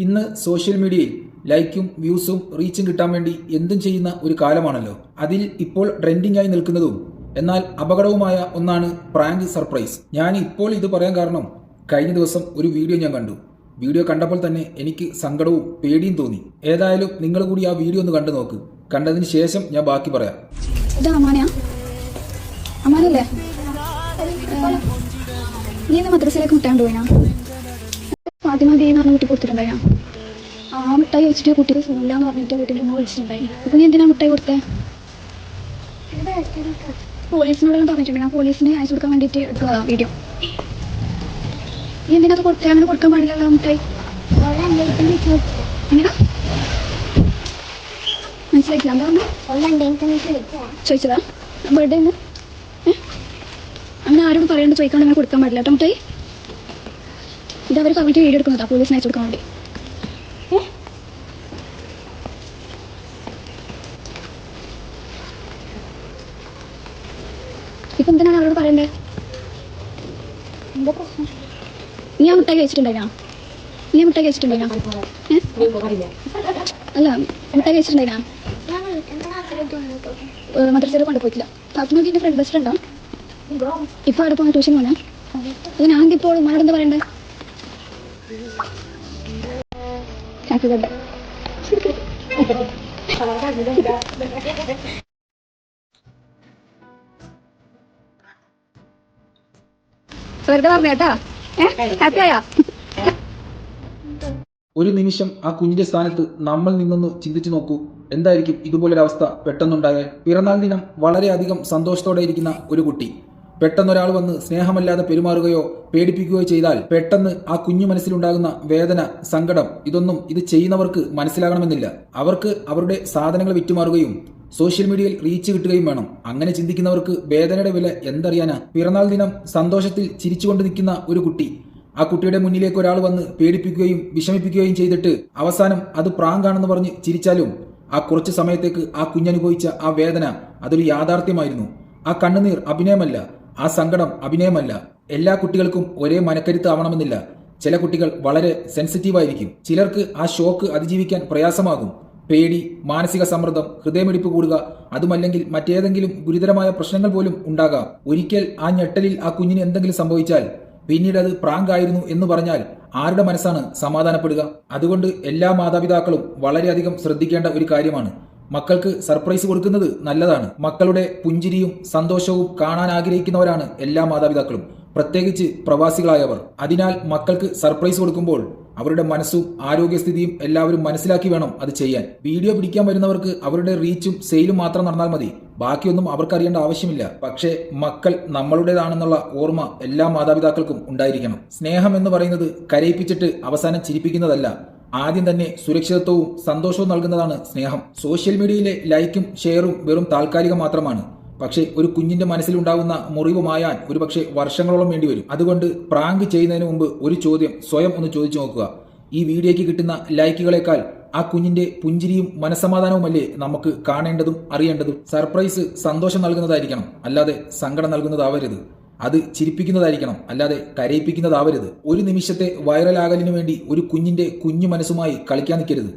ഇന്ന് സോഷ്യൽ മീഡിയയിൽ ലൈക്കും വ്യൂസും റീച്ചും കിട്ടാൻ വേണ്ടി എന്തും ചെയ്യുന്ന ഒരു കാലമാണല്ലോ. അതിൽ ഇപ്പോൾ ട്രെൻഡിംഗ് ആയി നിൽക്കുന്നതും എന്നാൽ അപകടവുമായ ഒന്നാണ് പ്രാങ്ക് സർപ്രൈസ്. ഞാൻ ഇപ്പോൾ ഇത് പറയാൻ കാരണം കഴിഞ്ഞ ദിവസം ഒരു വീഡിയോ ഞാൻ കണ്ടു. വീഡിയോ കണ്ടപ്പോൾ തന്നെ എനിക്ക് സങ്കടവും പേടിയും തോന്നി. ഏതായാലും നിങ്ങൾ കൂടി ആ വീഡിയോ ഒന്ന് കണ്ടു നോക്ക്. കണ്ടതിന് ശേഷം ഞാൻ ബാക്കി പറയാം. നീ മദ്രസയിലേക്ക് മുട്ടാൻ പോയിനാ? ഫാത്തിമ ദേ എന്ന് പറഞ്ഞ കുട്ടി കൊടുത്തിട്ടുണ്ടായി. ആ മിഠായി വെച്ചിട്ട് കുട്ടിക്ക് സുഖമില്ലാന്ന് പറഞ്ഞിട്ട് വീട്ടിൽ നിന്ന് വിളിച്ചിട്ടുണ്ടായി. അപ്പൊ നീ എന്തിനാ മിഠായി കൊടുത്തേ? പോലീസിനോടെല്ലാം പറഞ്ഞിട്ടുണ്ട്. ഞാൻ പോലീസിനെ അയച്ചു കൊടുക്കാൻ വേണ്ടിയിട്ട് എടുത്തതാ വീഡിയോ. നീ എന്തിനാ അത് കൊടുത്തേ? അങ്ങനെ കൊടുക്കാൻ പാടില്ലല്ലോ മിഠായി. എങ്ങനെയാ മനസ്സിലാക്കില്ല? എന്താ ചോദിച്ചതാ ബർത്ത്ഡേ എന്ന്? അങ്ങനെ ആരോടും പറയാണ്ട് ചോദിക്കാണ്ട് അങ്ങനെ കൊടുക്കാൻ പാടില്ല കേട്ടോ മിഠായി. ഇത് അവർ പറഞ്ഞിട്ട് വീഡിയോ എടുക്കുന്നതാ പോലീസിനെ അയച്ചു കൊടുക്കാൻ വേണ്ടി. ഇപ്പൊ എന്തിനാണ് അവരോട് പറയണ്ടേ? നീ ആ മിഠായി കഴിച്ചിട്ടുണ്ടായിനാ? നീ ആ മിഠായി കഴിച്ചിട്ടുണ്ടായിനാ? അല്ല മിഠായി കഴിച്ചിട്ടുണ്ടായിനാ? മദ്രസയിൽ കൊണ്ടുപോയിട്ടില്ല. ഫാത്തിമക്ക് എൻ്റെ ഫ്രണ്ട് ബെസ്റ്റ് ഉണ്ടോ? ഇപ്പൊ അവിടെ പോകാൻ ട്യൂഷൻ പോണേ. അത് ഞാൻ ഇപ്പോൾ ഉമ്മാനോട് എന്താ പറയണ്ടേ? Happy birthday. വെറുതെ പറഞ്ഞേട്ടാ. ഹാപ്പി ആയാ? ഒരു നിമിഷം ആ കുഞ്ഞിന്റെ സ്ഥാനത്ത് നമ്മൾ നിന്നൊന്ന് ചിന്തിച്ചു നോക്കൂ. എന്തായിരിക്കും ഇതുപോലൊരവസ്ഥ പെട്ടെന്നുണ്ടായാൽ? പിറന്നാൾ ദിനം വളരെയധികം സന്തോഷത്തോടെ ഇരിക്കുന്ന ഒരു കുട്ടി പെട്ടെന്നൊരാൾ വന്ന് സ്നേഹമല്ലാതെ പെരുമാറുകയോ പേടിപ്പിക്കുകയോ ചെയ്താൽ പെട്ടെന്ന് ആ കുഞ്ഞു മനസ്സിലുണ്ടാകുന്ന വേദന, സങ്കടം ഇതൊന്നും ഇത് ചെയ്യുന്നവർക്ക് മനസ്സിലാകണമെന്നില്ല. അവർക്ക് അവരുടെ സാധനങ്ങൾ വിറ്റുമാറുകയും സോഷ്യൽ മീഡിയയിൽ റീച്ച് കിട്ടുകയും വേണം. അങ്ങനെ ചിന്തിക്കുന്നവർക്ക് വേദനയുടെ വില എന്തറിയാനാ? പിറന്നാൾ ദിനം സന്തോഷത്തിൽ ചിരിച്ചുകൊണ്ട് നിൽക്കുന്ന ഒരു കുട്ടി, ആ കുട്ടിയുടെ മുന്നിലേക്ക് ഒരാൾ വന്ന് പേടിപ്പിക്കുകയും വിഷമിപ്പിക്കുകയും ചെയ്തിട്ട് അവസാനം അത് പ്രാങ്കാണെന്ന് പറഞ്ഞ് ചിരിച്ചാലും ആ കുറച്ചു സമയത്തേക്ക് ആ കുഞ്ഞനുഭവിച്ച ആ വേദന അതൊരു യാഥാർത്ഥ്യമായിരുന്നു. ആ കണ്ണുനീർ അഭിനയമല്ല, ആ സങ്കടം അഭിനയമല്ല. എല്ലാ കുട്ടികൾക്കും ഒരേ മനക്കരുത്ത് ആവണമെന്നില്ല. ചില കുട്ടികൾ വളരെ സെൻസിറ്റീവായിരിക്കും. ചിലർക്ക് ആ ഷോക്ക് അതിജീവിക്കാൻ പ്രയാസമാകും. പേടി, മാനസിക സമ്മർദ്ദം, ഹൃദയമിടിപ്പ് കൂടുക, അതുമല്ലെങ്കിൽ മറ്റേതെങ്കിലും ഗുരുതരമായ പ്രശ്നങ്ങൾ പോലും ഉണ്ടാകാം. ഒരിക്കൽ ആ ഞെട്ടലിൽ ആ കുഞ്ഞിന് എന്തെങ്കിലും സംഭവിച്ചാൽ പിന്നീട് അത് പ്രാങ്ക് ആയിരുന്നു എന്ന് പറഞ്ഞാൽ ആരുടെ മനസ്സാണ് സമാധാനപ്പെടുക? അതുകൊണ്ട് എല്ലാ മാതാപിതാക്കളും വളരെയധികം ശ്രദ്ധിക്കേണ്ട ഒരു കാര്യമാണ്. മക്കൾക്ക് സർപ്രൈസ് കൊടുക്കുന്നത് നല്ലതാണ്. മക്കളുടെ പുഞ്ചിരിയും സന്തോഷവും കാണാൻ ആഗ്രഹിക്കുന്നവരാണ് എല്ലാ മാതാപിതാക്കളും, പ്രത്യേകിച്ച് പ്രവാസികളായവർ. അതിനാൽ മക്കൾക്ക് സർപ്രൈസ് കൊടുക്കുമ്പോൾ അവരുടെ മനസ്സും ആരോഗ്യസ്ഥിതിയും എല്ലാവരും മനസ്സിലാക്കി വേണം അത് ചെയ്യാൻ. വീഡിയോ പിടിക്കാൻ വരുന്നവർക്ക് അവരുടെ റീച്ചും സെയിലും മാത്രം നടന്നാൽ മതി. ബാക്കിയൊന്നും അവർക്കറിയേണ്ട ആവശ്യമില്ല. പക്ഷേ മക്കൾ നമ്മളുടേതാണെന്നുള്ള ഓർമ്മ എല്ലാ മാതാപിതാക്കൾക്കും ഉണ്ടായിരിക്കണം. സ്നേഹം എന്ന് പറയുന്നത് കരയിപ്പിച്ചിട്ട് അവസാനം ചിരിപ്പിക്കുന്നതല്ല. ആദ്യം തന്നെ സുരക്ഷിതത്വവും സന്തോഷവും നൽകുന്നതാണ് സ്നേഹം. സോഷ്യൽ മീഡിയയിലെ ലൈക്കും ഷെയറും വെറും താൽക്കാലികം മാത്രമാണ്. പക്ഷേ ഒരു കുഞ്ഞിന്റെ മനസ്സിലുണ്ടാകുന്ന മുറിവ് മായാൻ ഒരുപക്ഷെ വർഷങ്ങളോളം വേണ്ടിവരും. അതുകൊണ്ട് പ്രാങ്ക് ചെയ്യുന്നതിന് മുമ്പ് ഒരു ചോദ്യം സ്വയം ഒന്ന് ചോദിച്ചു നോക്കുക. ഈ വീഡിയോയ്ക്ക് കിട്ടുന്ന ലൈക്കുകളേക്കാൾ ആ കുഞ്ഞിന്റെ പുഞ്ചിരിയും മനസ്സമാധാനവുമല്ലേ നമുക്ക് കാണേണ്ടതും അറിയേണ്ടതും? സർപ്രൈസ് സന്തോഷം നൽകുന്നതായിരിക്കണം, അല്ലാതെ സങ്കടം നൽകുന്നതാവരുത്. അത് ചിരിപ്പിക്കുന്നതായിരിക്കണം, അല്ലാതെ കരയിപ്പിക്കുന്നതാവരുത്. ഒരു നിമിഷത്തെ വൈറലാകലിനു വേണ്ടി ഒരു കുഞ്ഞിന്റെ കുഞ്ഞു മനസ്സുമായി കളിക്കാൻ നിൽക്കരുത്.